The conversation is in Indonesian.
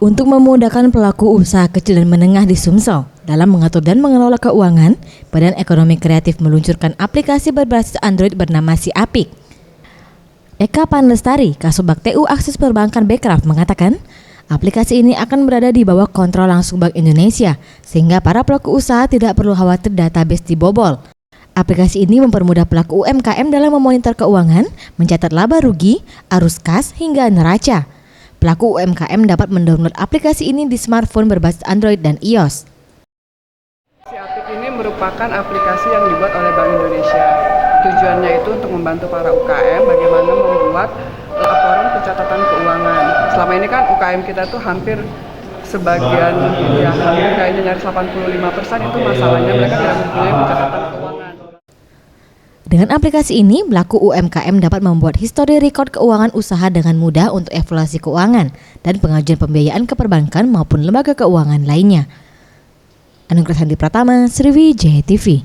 Untuk memudahkan pelaku usaha kecil dan menengah di Sumsel dalam mengatur dan mengelola keuangan, Badan Ekonomi Kreatif meluncurkan aplikasi berbasis Android bernama Si Apik. Eka Panlestari, Kasubag TU Akses Perbankan Bekraf mengatakan, aplikasi ini akan berada di bawah kontrol langsung Bank Indonesia, sehingga para pelaku usaha tidak perlu khawatir database dibobol. Aplikasi ini mempermudah pelaku UMKM dalam memonitor keuangan, mencatat laba rugi, arus kas, hingga neraca. Pelaku UMKM dapat mendownload aplikasi ini di smartphone berbasis Android dan iOS. Si Apik ini merupakan aplikasi yang dibuat oleh Bank Indonesia. Tujuannya itu untuk membantu para UKM bagaimana membuat laporan pencatatan keuangan. Selama ini kan UKM kita tuh hampir sebagian, hampir kayaknya nyaris 85% itu masalahnya mereka tidak mempunyai pencatatan keuangan. Dengan aplikasi ini, pelaku UMKM dapat membuat histori rekod keuangan usaha dengan mudah untuk evaluasi keuangan dan pengajuan pembiayaan ke perbankan maupun lembaga keuangan lainnya. Anugerah Santi Pratama, Sriwijaya TV.